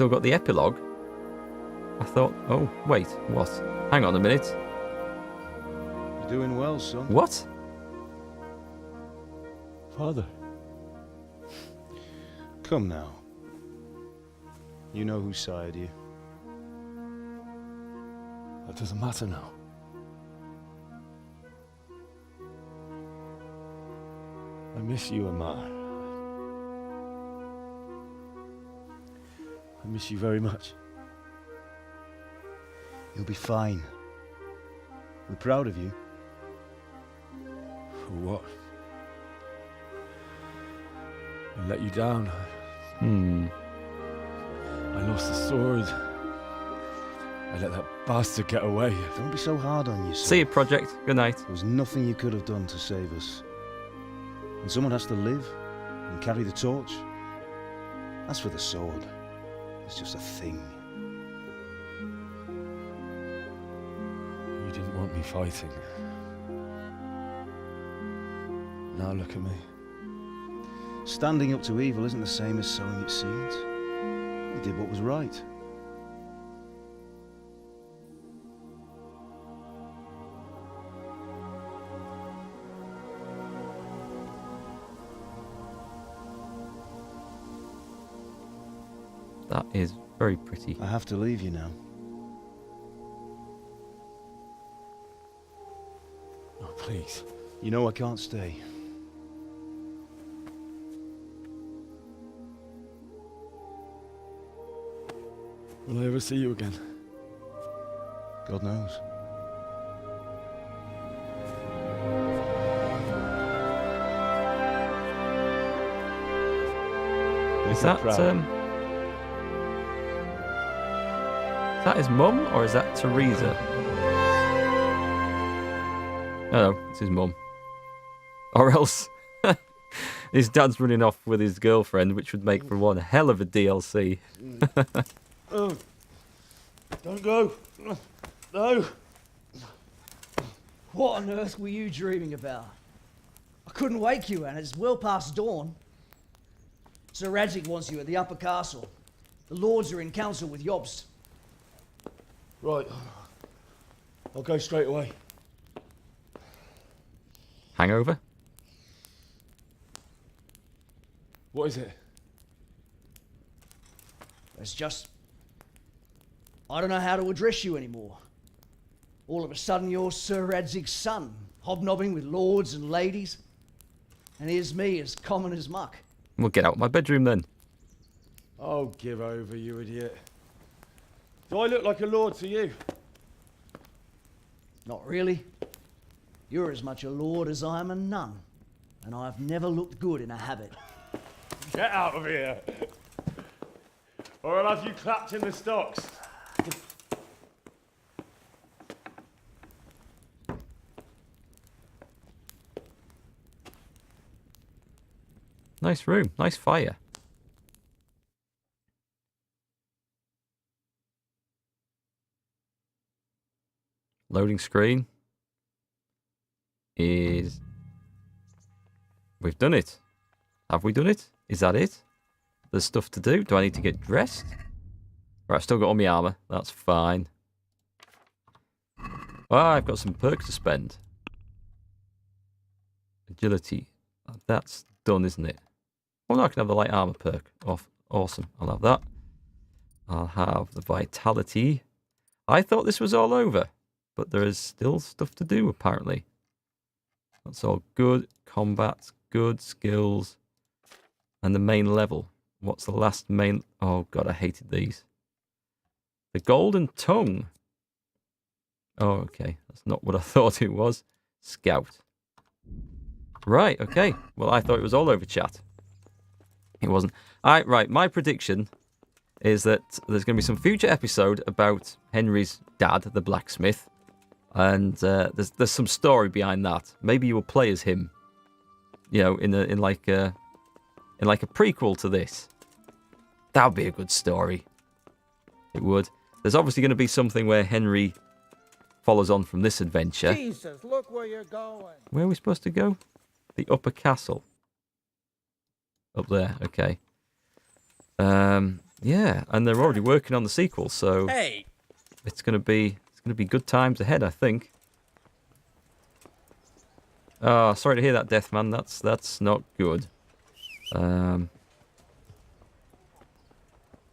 still got the epilogue. I thought, oh, wait, what? Hang on a minute. You're doing well, son. What? Father. Come now. You know who sired you. That doesn't matter now. I miss you, Amar. I miss you very much. You'll be fine. We're proud of you. For what? I let you down. I lost the sword. I let that bastard get away. Don't be so hard on yourself. See you, Project. Good night. There was nothing you could have done to save us. And someone has to live and carry the torch. As for the sword, it's just a thing. You didn't want me fighting. Now look at me. Standing up to evil isn't the same as sowing its seeds. You did what was right. That is very pretty. I have to leave you now. Oh, please. You know I can't stay. Will I ever see you again? God knows. Is that his mum or is that Teresa? Oh no, it's his mum. Or else his dad's running off with his girlfriend, which would make for one hell of a DLC. Oh, don't go. No. What on earth were you dreaming about? I couldn't wake you, and it's well past dawn. Sir Radzig wants you at the upper castle. The lords are in council with Jobst. Right. I'll go straight away. Hangover? What is it? It's just... I don't know how to address you anymore. All of a sudden you're Sir Radzig's son, hobnobbing with lords and ladies. And here's me, as common as muck. We'll get out of my bedroom then. Oh, give over, you idiot. Do I look like a lord to you? Not really. You're as much a lord as I am a nun. And I've never looked good in a habit. Get out of here. Or I'll have you clapped in the stocks. Nice room, nice fire. Loading screen is... We've done it. Have we done it? Is that it? There's stuff to do. Do I need to get dressed? Right, I've still got all my armour. That's fine. Well, I've got some perks to spend. Agility. That's done, isn't it? Oh no, I can have the light armour perk. Awesome. I'll have that. I'll have the vitality. I thought this was all over, but there is still stuff to do, apparently. That's all good. Combat, good. Skills. And the main level. What's the last main... Oh, God, I hated these. The Golden Tongue. Oh, okay. That's not what I thought it was. Scout. Right, okay. Well, I thought it was all over, chat. It wasn't. Right, my prediction is that there's going to be some future episode about Henry's dad, the blacksmith. And there's some story behind that. Maybe you will play as him. You know, in like a prequel to this. That would be a good story. It would. There's obviously going to be something where Henry follows on from this adventure. Jesus, look where you're going. Where are we supposed to go? The upper castle. Up there, okay. Yeah, and they're already working on the sequel, so Hey! it's gonna be good times ahead, I think. Oh, sorry to hear that, Deathman. That's not good.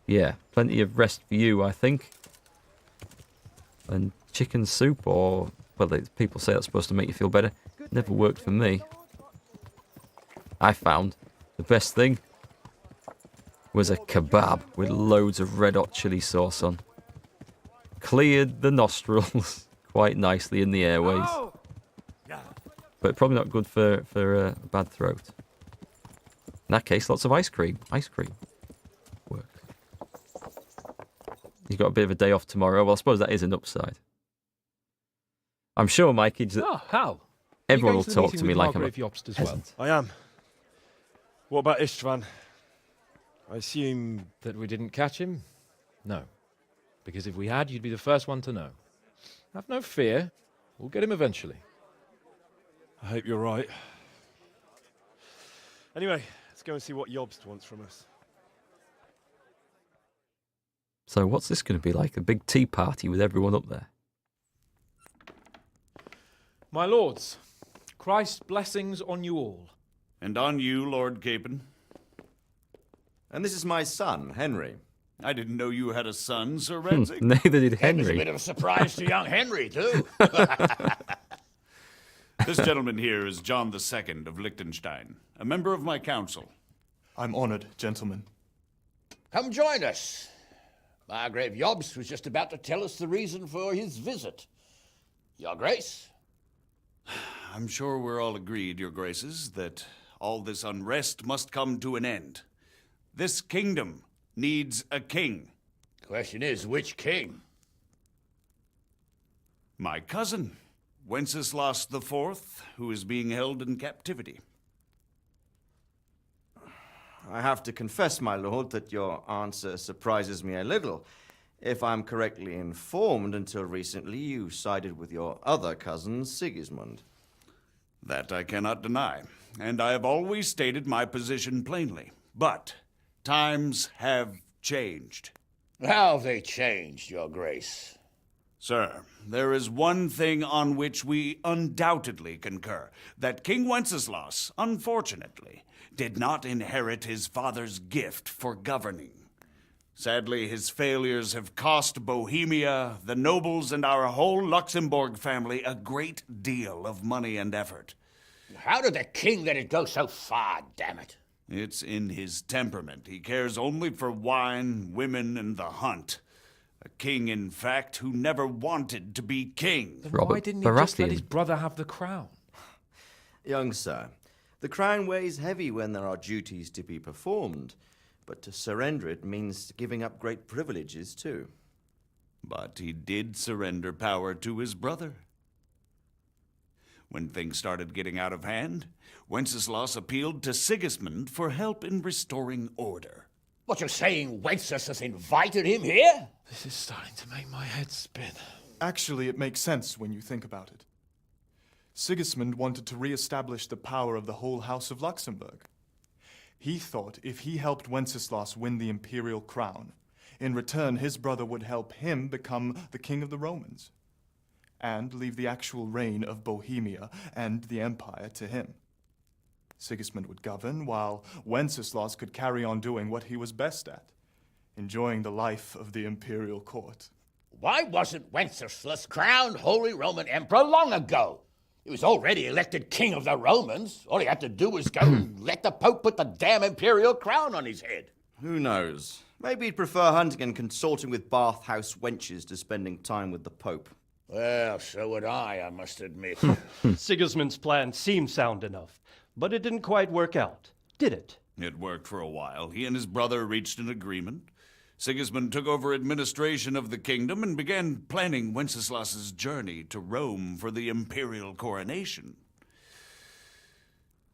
Yeah, plenty of rest for you, I think. And chicken soup, or well, people say that's supposed to make you feel better. Never worked for me. I found the best thing was a kebab with loads of red hot chili sauce on. Cleared the nostrils quite nicely in the airways. But probably not good for a bad throat. In that case, lots of ice cream. Ice cream works. You've got a bit of a day off tomorrow. Well, I suppose that is an upside. I'm sure, Mikey, that Oh, how? everyone will talk to me like I'm a Jobst as well. peasant. I am. What about Istvan? I assume... That we didn't catch him? No. Because if we had, you'd be the first one to know. Have no fear. We'll get him eventually. I hope you're right. Anyway, let's go and see what Jobst wants from us. So what's this going to be like? A big tea party with everyone up there? My lords, Christ's blessings on you all. And on you, Lord Capon. And this is my son, Henry. I didn't know you had a son, Sir Redzig. Neither did It was a Henry. bit of a surprise to young Henry, too. This gentleman here is John II of Liechtenstein, a member of my council. I'm honored, gentlemen. Come join us. Margrave Jobst was just about to tell us the reason for his visit. Your Grace? I'm sure we're all agreed, Your Graces, that all this unrest must come to an end. This kingdom needs a king. Question is, which king? My cousin, Wenceslas IV, who is being held in captivity. I have to confess, my lord, that your answer surprises me a little. If I'm correctly informed, until recently you sided with your other cousin, Sigismund. That I cannot deny, and I have always stated my position plainly. But times have changed. How have they changed, Your Grace? Sir, there is one thing on which we undoubtedly concur, that King Wenceslas, unfortunately, did not inherit his father's gift for governing. Sadly, his failures have cost Bohemia, the nobles, and our whole Luxembourg family a great deal of money and effort. How did the king let it go so far, damn it? It's in his temperament. He cares only for wine, women, and the hunt. A king, in fact, who never wanted to be king. Then Robert why didn't he just let Baratheon. his brother have the crown? Young sir, the crown weighs heavy when there are duties to be performed, but to surrender it means giving up great privileges too. But he did surrender power to his brother. When things started getting out of hand, Wenceslas appealed to Sigismund for help in restoring order. What, you're saying Wenceslas invited him here? This is starting to make my head spin. Actually, it makes sense when you think about it. Sigismund wanted to re-establish the power of the whole House of Luxembourg. He thought if he helped Wenceslas win the imperial crown, in return his brother would help him become the king of the Romans, and leave the actual reign of Bohemia and the empire to him. Sigismund would govern, while Wenceslas could carry on doing what he was best at, enjoying the life of the imperial court. Why wasn't Wenceslas crowned Holy Roman Emperor long ago? He was already elected king of the Romans. All he had to do was go and let the Pope put the damn imperial crown on his head. Who knows? Maybe he'd prefer hunting and consorting with bathhouse wenches to spending time with the Pope. Well, so would I must admit. Sigismund's plan seemed sound enough, but it didn't quite work out, did it? It worked for a while. He and his brother reached an agreement. Sigismund took over administration of the kingdom and began planning Wenceslas's journey to Rome for the imperial coronation.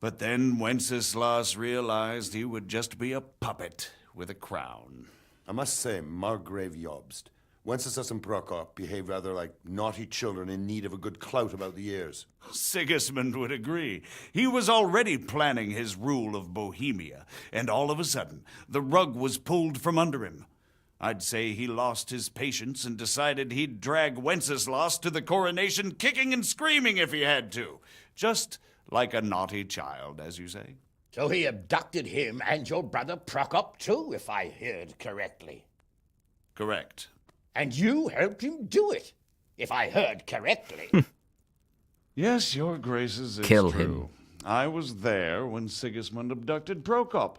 But then Wenceslas realized he would just be a puppet with a crown. I must say, Margrave Jobst, Wenceslas and Prokop behave rather like naughty children in need of a good clout about the ears. Sigismund would agree. He was already planning his rule of Bohemia, and all of a sudden, the rug was pulled from under him. I'd say he lost his patience and decided he'd drag Wenceslas to the coronation kicking and screaming if he had to. Just like a naughty child, as you say. So he abducted him and your brother Prokop too, if I heard correctly. Correct. And you helped him do it, if I heard correctly. Yes, your graces, it's Kill true. him. I was there when Sigismund abducted Prokop.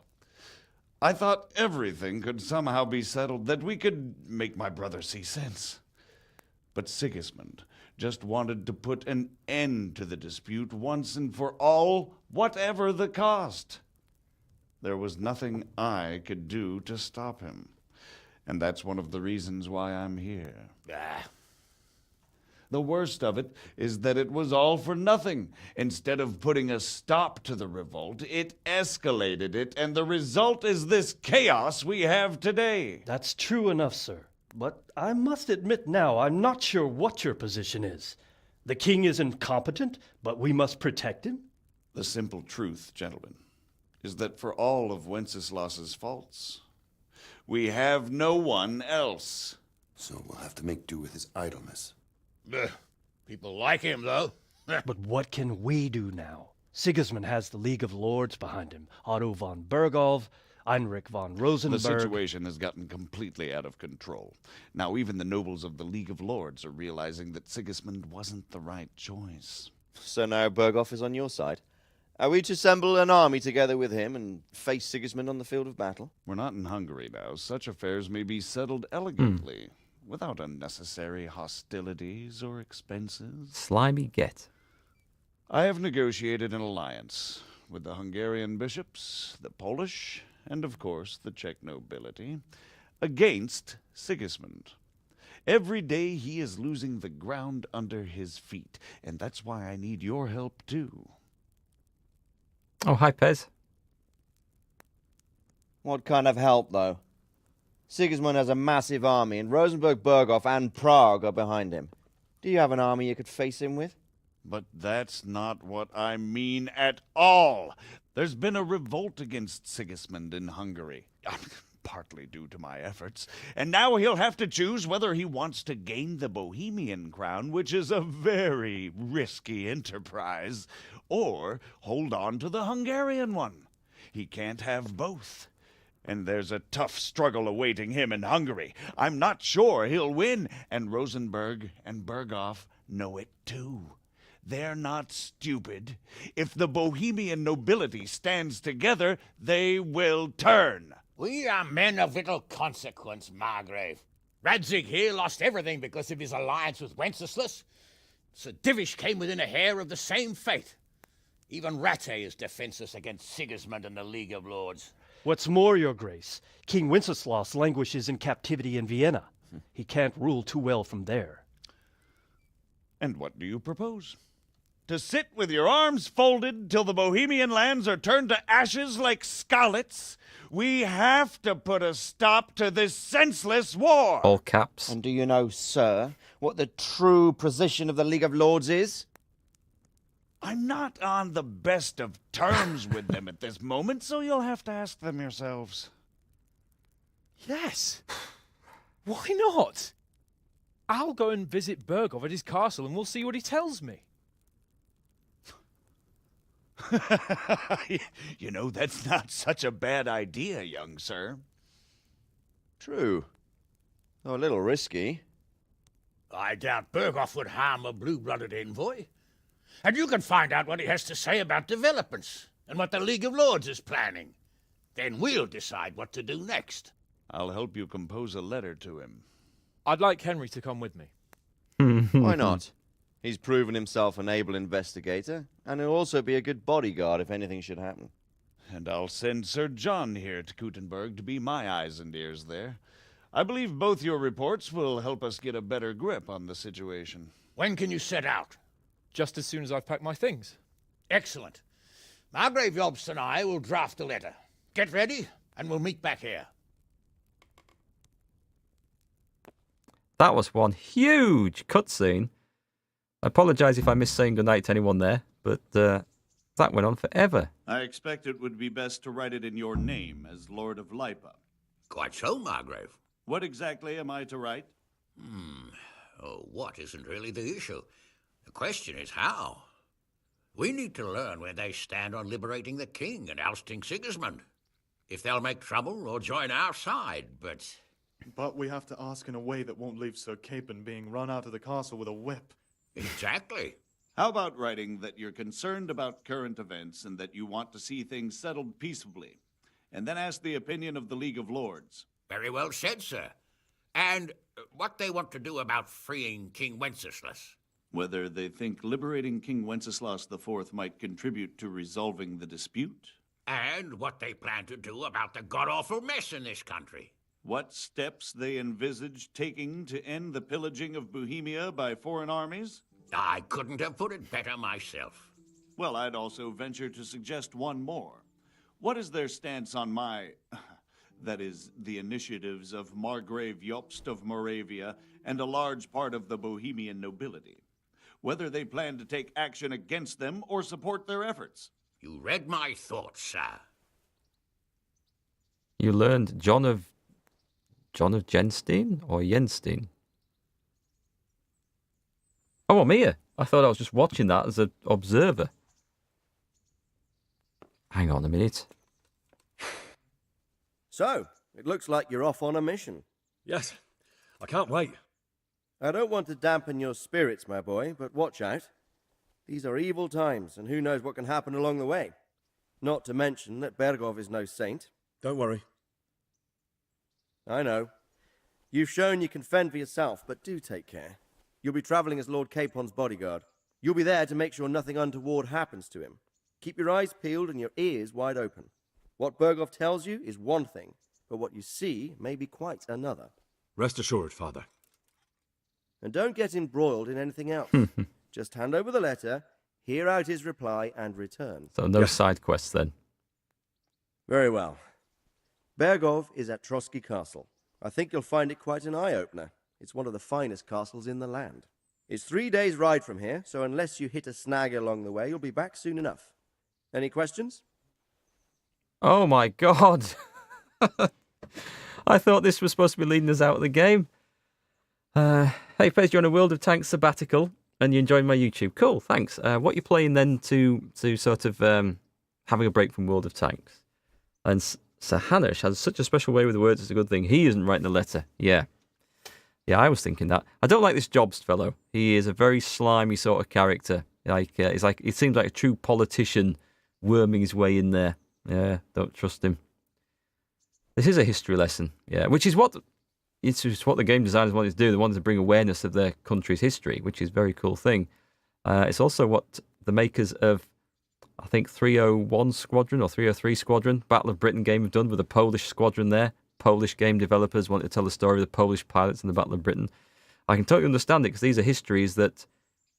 I thought everything could somehow be settled, that we could make my brother see sense. But Sigismund just wanted to put an end to the dispute once and for all, whatever the cost. There was nothing I could do to stop him. And that's one of the reasons why I'm here. The worst of it is that it was all for nothing. Instead of putting a stop to the revolt, it escalated it, and the result is this chaos we have today. That's true enough, sir. But I must admit now, I'm not sure what your position is. The king is incompetent, but we must protect him? The simple truth, gentlemen, is that for all of Wenceslas's faults, we have no one else. So we'll have to make do with his idleness. People like him, though. But what can we do now? Sigismund has the League of Lords behind him. Otto von Bergholf, Heinrich von Rosenberg. The situation has gotten completely out of control. Now even the nobles of the League of Lords are realizing that Sigismund wasn't the right choice. So now Berghof is on your side. Are we to assemble an army together with him and face Sigismund on the field of battle? We're not in Hungary now. Such affairs may be settled elegantly, without unnecessary hostilities or expenses. Slimy get. I have negotiated an alliance with the Hungarian bishops, the Polish, and of course the Czech nobility, against Sigismund. Every day he is losing the ground under his feet, and that's why I need your help too. Oh, hi, Pez. What kind of help, though? Sigismund has a massive army, and Rosenberg, Berghof, and Prague are behind him. Do you have an army you could face him with? But that's not what I mean at all. There's been a revolt against Sigismund in Hungary, partly due to my efforts, and now he'll have to choose whether he wants to gain the Bohemian crown, which is a very risky enterprise, or hold on to the Hungarian one. He can't have both. And there's a tough struggle awaiting him in Hungary. I'm not sure he'll win, and Rosenberg and Berghof know it too. They're not stupid. If the Bohemian nobility stands together, they will turn. We are men of little consequence, Margrave. Radzig here lost everything because of his alliance with Wenceslas. Sir Divish came within a hair of the same fate. Even Rattay is defenseless against Sigismund and the League of Lords. What's more, your grace, King Wenceslas languishes in captivity in Vienna. He can't rule too well from there. And what do you propose? To sit with your arms folded till the Bohemian lands are turned to ashes like scarlets? We have to put a stop to this senseless war. All caps. And do you know, sir, what the true position of the League of Lords is? I'm not on the best of terms with them at this moment, so you'll have to ask them yourselves. Yes. Why not? I'll go and visit Berghof at his castle and we'll see what he tells me. You know, that's not such a bad idea, young sir. True. Though a little risky. I doubt Berghof would harm a blue-blooded envoy. And you can find out what he has to say about developments and what the League of Lords is planning. Then we'll decide what to do next. I'll help you compose a letter to him. I'd like Henry to come with me. Why not? He's proven himself an able investigator, and he'll also be a good bodyguard if anything should happen. And I'll send Sir John here to Kuttenberg to be my eyes and ears there. I believe both your reports will help us get a better grip on the situation. When can you set out? Just as soon as I've packed my things. Excellent. Margrave Jobst and I will draft a letter. Get ready, and we'll meet back here. That was one huge cutscene. I apologise if I missed saying goodnight to anyone there, but that went on forever. I expect it would be best to write it in your name as Lord of Lipa. Quite so, Margrave. What exactly am I to write? Oh, what isn't really the issue. The question is how. We need to learn where they stand on liberating the king and ousting Sigismund. If they'll make trouble or join our side, but... But we have to ask in a way that won't leave Sir Capon being run out of the castle with a whip. Exactly. How about writing that you're concerned about current events and that you want to see things settled peaceably, and then ask the opinion of the League of Lords? Very well said, sir. And what they want to do about freeing King Wenceslas. Whether they think liberating King Wenceslas IV might contribute to resolving the dispute? And what they plan to do about the god-awful mess in this country. What steps they envisage taking to end the pillaging of Bohemia by foreign armies? I couldn't have put it better myself. Well, I'd also venture to suggest one more. What is their stance on that is, the initiatives of Margrave Jobst of Moravia and a large part of the Bohemian nobility? Whether they plan to take action against them or support their efforts? You read my thoughts, sir. You learned John of Jenstein or Jenstein? Oh, I'm here. I thought I was just watching that as an observer. Hang on a minute. So, it looks like you're off on a mission. Yes, I can't wait. I don't want to dampen your spirits, my boy, but watch out. These are evil times, and who knows what can happen along the way. Not to mention that Bergov is no saint. Don't worry. I know. You've shown you can fend for yourself, but do take care. You'll be travelling as Lord Capon's bodyguard. You'll be there to make sure nothing untoward happens to him. Keep your eyes peeled and your ears wide open. What Bergov tells you is one thing, but what you see may be quite another. Rest assured, Father. And don't get embroiled in anything else. Just hand over the letter, hear out his reply, and return. So no side quests then. Very well. Bergov is at Trotsky Castle. I think you'll find it quite an eye-opener. It's one of the finest castles in the land. It's 3 days' ride from here, so unless you hit a snag along the way, you'll be back soon enough. Any questions? Oh my god! I thought this was supposed to be leading us out of the game. Hey, Pez, you're on a World of Tanks sabbatical, and you enjoyed my YouTube. Cool, thanks. What are you playing then to sort of having a break from World of Tanks? And Sir Hanush has such a special way with the words, it's a good thing. He isn't writing a letter. Yeah, I was thinking that. I don't like this Jobst fellow. He is a very slimy sort of character. He seems like a true politician worming his way in there. Yeah, don't trust him. This is a history lesson. Yeah, which is what the game designers wanted to do. They wanted to bring awareness of their country's history, which is a very cool thing. It's also what the makers of, I think, 301 Squadron or 303 Squadron, Battle of Britain game have done with a Polish squadron there. Polish game developers wanted to tell the story of the Polish pilots in the Battle of Britain. I can totally understand it because these are histories that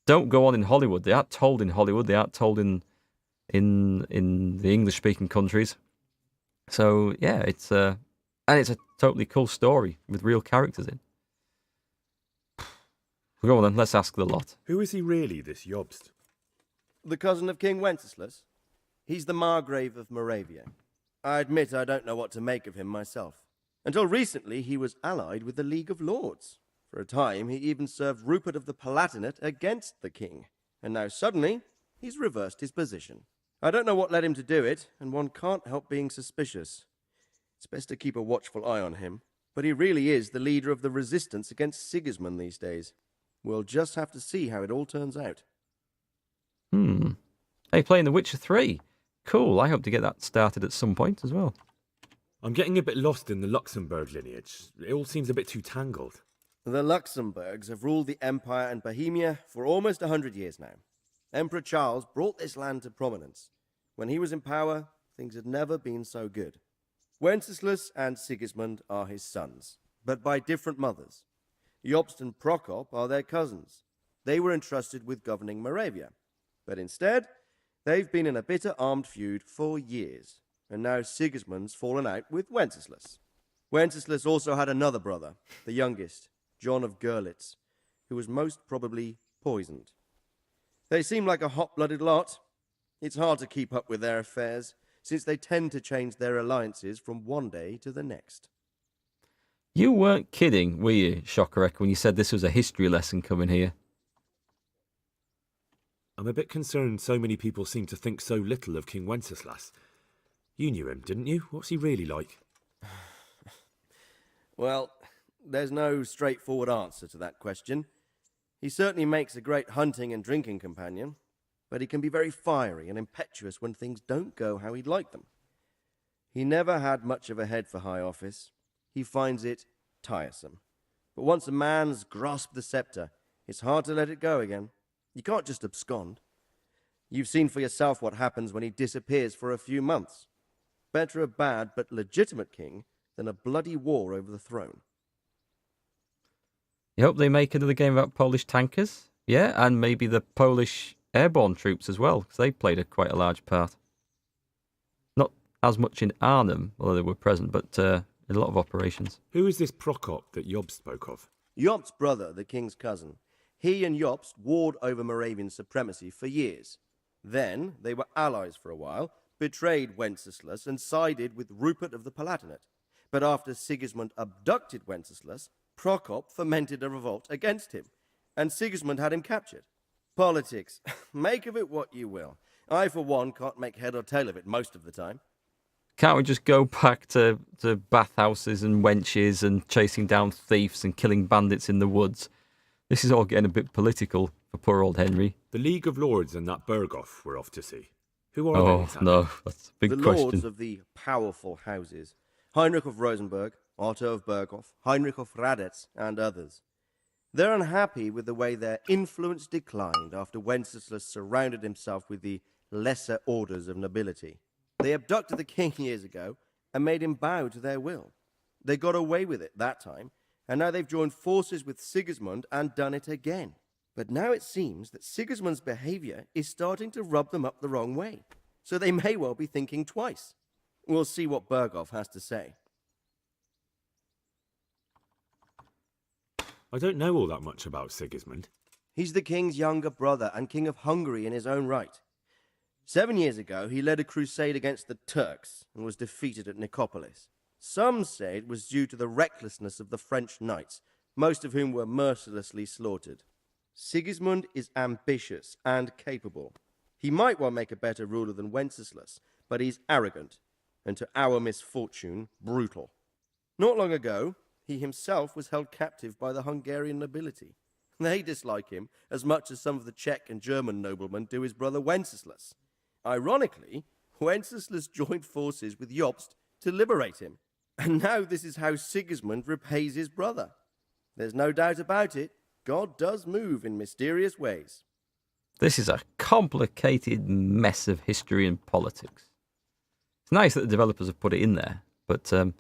don't go on in Hollywood. They aren't told in Hollywood. They aren't told in the English-speaking countries. So yeah, it's a totally cool story with real characters in. Go on then, let's ask the lot. Who is he really, this Jobst? The cousin of King Wenceslas. He's the Margrave of Moravia. I admit I don't know what to make of him myself. Until recently, he was allied with the League of Lords. For a time, he even served Rupert of the Palatinate against the king. And now suddenly, he's reversed his position. I don't know what led him to do it, and one can't help being suspicious. It's best to keep a watchful eye on him, but he really is the leader of the resistance against Sigismund these days. We'll just have to see how it all turns out. Hey, playing The Witcher 3. Cool, I hope to get that started at some point as well. I'm getting a bit lost in the Luxembourg lineage. It all seems a bit too tangled. The Luxembourgs have ruled the Empire and Bohemia for almost 100 years now. Emperor Charles brought this land to prominence. When he was in power, things had never been so good. Wenceslas and Sigismund are his sons, but by different mothers. Jobst and Prokop are their cousins. They were entrusted with governing Moravia. But instead, they've been in a bitter armed feud for years, and now Sigismund's fallen out with Wenceslas. Wenceslas also had another brother, the youngest. John of Görlitz, who was most probably poisoned. They seem like a hot-blooded lot. It's hard to keep up with their affairs, since they tend to change their alliances from one day to the next. You weren't kidding, were you, Shokarek, when you said this was a history lesson coming here? I'm a bit concerned so many people seem to think so little of King Wenceslas. You knew him, didn't you? What's he really like? Well, there's no straightforward answer to that question. He certainly makes a great hunting and drinking companion, but he can be very fiery and impetuous when things don't go how he'd like them. He never had much of a head for high office. He finds it tiresome. But once a man's grasped the scepter, it's hard to let it go again. You can't just abscond. You've seen for yourself what happens when he disappears for a few months. Better a bad but legitimate king than a bloody war over the throne. You hope they make another game about Polish tankers? Yeah, and maybe the Polish airborne troops as well, because they played quite a large part. Not as much in Arnhem, although they were present, but in a lot of operations. Who is this Prokop that Job spoke of? Jobst's brother, the king's cousin. He and Jobst warred over Moravian supremacy for years. Then they were allies for a while, betrayed Wenceslas and sided with Rupert of the Palatinate. But after Sigismund abducted Wenceslas, Prokop fomented a revolt against him, and Sigismund had him captured. Politics. Make of it what you will. I, for one, can't make head or tail of it most of the time. Can't we just go back to bathhouses and wenches and chasing down thieves and killing bandits in the woods? This is all getting a bit political for poor old Henry. The League of Lords and that Berghoff we're off to see. Who are they? Oh, exactly? no, that's a big the question. lords of the powerful houses. Heinrich of Rosenberg, Otto of Berghoff, Heinrich of Radetz, and others. They're unhappy with the way their influence declined after Wenceslas surrounded himself with the lesser orders of nobility. They abducted the king years ago and made him bow to their will. They got away with it that time, and now they've joined forces with Sigismund and done it again. But now it seems that Sigismund's behavior is starting to rub them up the wrong way, so they may well be thinking twice. We'll see what Berghoff has to say. I don't know all that much about Sigismund. He's the king's younger brother and king of Hungary in his own right. 7 years ago, he led a crusade against the Turks and was defeated at Nicopolis. Some say it was due to the recklessness of the French knights, most of whom were mercilessly slaughtered. Sigismund is ambitious and capable. He might well make a better ruler than Wenceslas, but he's arrogant, and to our misfortune, brutal. Not long ago, he himself was held captive by the Hungarian nobility. They dislike him as much as some of the Czech and German noblemen do his brother Wenceslas. Ironically, Wenceslas joined forces with Jobst to liberate him. And now this is how Sigismund repays his brother. There's no doubt about it, God does move in mysterious ways. This is a complicated mess of history and politics. It's nice that the developers have put it in there, but I'm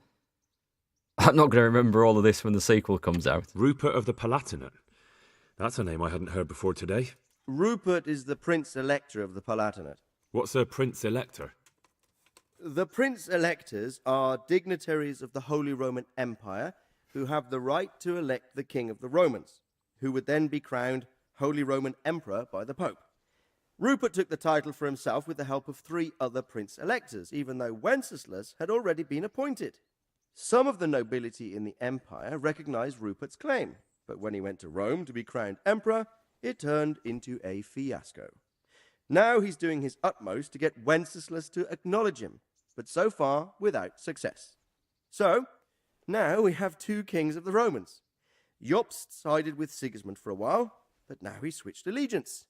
not going to remember all of this when the sequel comes out. Rupert of the Palatinate. That's a name I hadn't heard before today. Rupert is the Prince-Elector of the Palatinate. What's a Prince-Elector? The Prince-Electors are dignitaries of the Holy Roman Empire who have the right to elect the King of the Romans, who would then be crowned Holy Roman Emperor by the Pope. Rupert took the title for himself with the help of 3 other Prince-Electors, even though Wenceslas had already been appointed. Some of the nobility in the empire recognized Rupert's claim, but when he went to Rome to be crowned emperor, it turned into a fiasco. Now he's doing his utmost to get Wenceslas to acknowledge him, but so far without success. So, now we have 2 kings of the Romans. Jobst sided with Sigismund for a while, but now he's switched allegiance.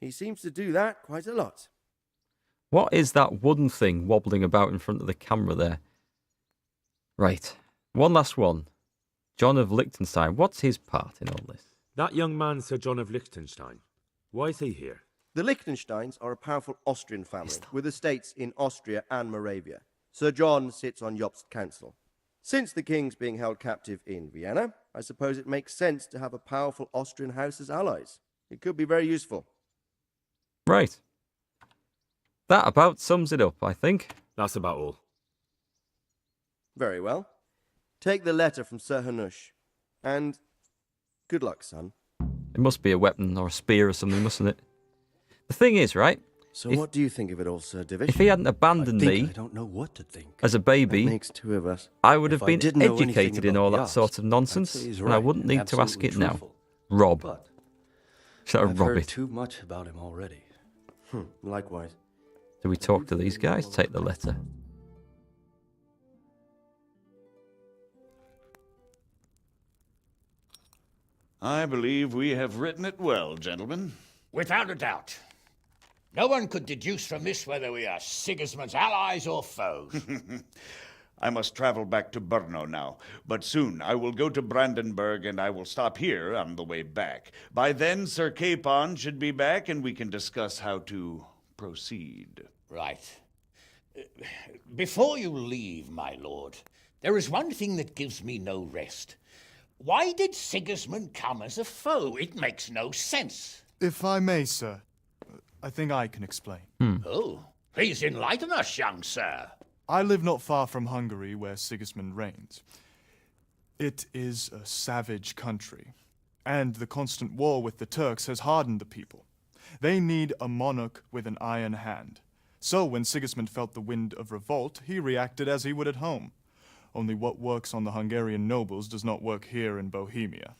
He seems to do that quite a lot. What is that wooden thing wobbling about in front of the camera there? Right. One last one. John of Liechtenstein. What's his part in all this? That young man, Sir John of Liechtenstein. Why is he here? The Liechtensteins are a powerful Austrian family with estates in Austria and Moravia. Sir John sits on Jobst's council. Since the king's being held captive in Vienna, I suppose it makes sense to have a powerful Austrian house as allies. It could be very useful. Right. That about sums it up, I think. That's about all. Very well. Take the letter from Sir Hanush, and Good luck, son. It must be a weapon or a spear or something, mustn't it? The thing is, right? So what do you think of it all, Sir Divish? If he hadn't abandoned me I don't know what to think. as a baby, That makes two of us. I would have If I been did know anything educated in about all the that Osp, sort of nonsense, I'd say he's and I right wouldn't and need to ask absolutely it now. truthful. Rob. But Should I I've rob heard it? too much about him already. Likewise. Do we talk to these guys? Take the letter. I believe we have written it well, gentlemen. Without a doubt. No one could deduce from this whether we are Sigismund's allies or foes. I must travel back to Brno now, but soon I will go to Brandenburg and I will stop here on the way back. By then, Sir Capon should be back and we can discuss how to proceed. Right. Before you leave, my lord, there is one thing that gives me no rest. Why did Sigismund come as a foe? It makes no sense. If I may, sir, I think I can explain. Oh, please enlighten us, young sir. I live not far from Hungary, where Sigismund reigns. It is a savage country, and the constant war with the Turks has hardened the people. They need a monarch with an iron hand. So when Sigismund felt the wind of revolt, he reacted as he would at home. Only what works on the Hungarian nobles does not work here in Bohemia.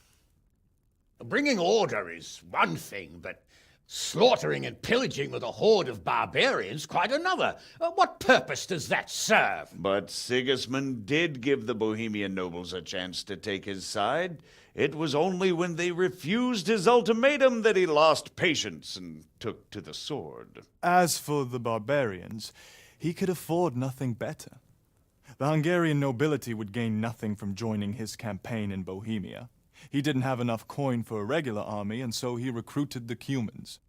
Bringing order is one thing, but slaughtering and pillaging with a horde of barbarians quite another. What purpose does that serve? But Sigismund did give the Bohemian nobles a chance to take his side. It was only when they refused his ultimatum that he lost patience and took to the sword. As for the barbarians, he could afford nothing better. The Hungarian nobility would gain nothing from joining his campaign in Bohemia. He didn't have enough coin for a regular army, and so he recruited the Cumans.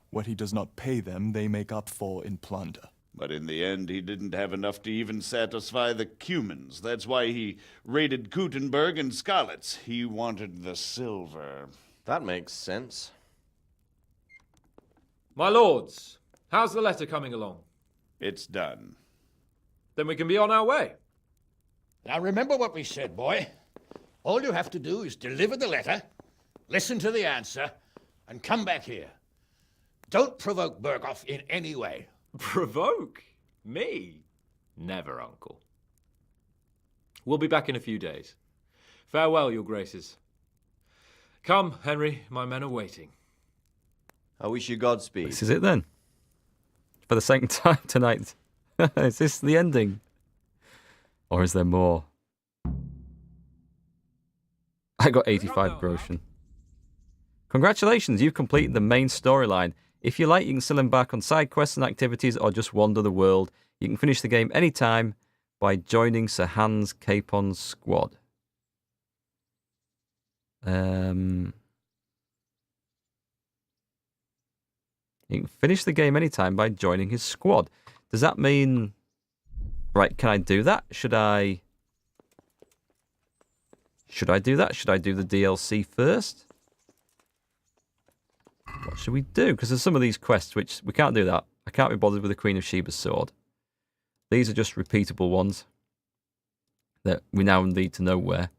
What he does not pay them, they make up for in plunder. But in the end, he didn't have enough to even satisfy the Cumans. That's why he raided Kuttenberg and Skalitz. He wanted the silver. That makes sense. My lords, how's the letter coming along? It's done. Then we can be on our way. Now remember what we said, boy. All you have to do is deliver the letter, listen to the answer, and come back here. Don't provoke Berghoff in any way. Provoke? Me? Never, Uncle. We'll be back in a few days. Farewell, your graces. Come, Henry, my men are waiting. I wish you Godspeed. This is it then. For the second time tonight. Is this the ending? Or is there more? I got 85 groschen. Congratulations, you've completed the main storyline. If you like, you can still embark on side quests and activities or just wander the world. You can finish the game anytime by joining Sir Hans Capon's squad. You can finish the game anytime by joining his squad. Does that mean... Right, can I do that? Should I do that? Should I do the DLC first? What should we do? Because there's some of these quests which we can't do that. I can't be bothered with the Queen of Sheba's sword. These are just repeatable ones that we now need to know where.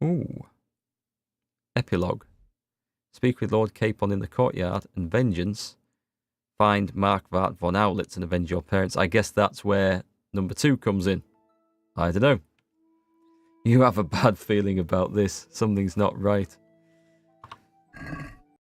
Ooh. Epilogue. Speak with Lord Capon in the courtyard and vengeance. Find Markvart von Aulitz and avenge your parents. I guess that's where number 2 comes in. I don't know. You have a bad feeling about this. Something's not right.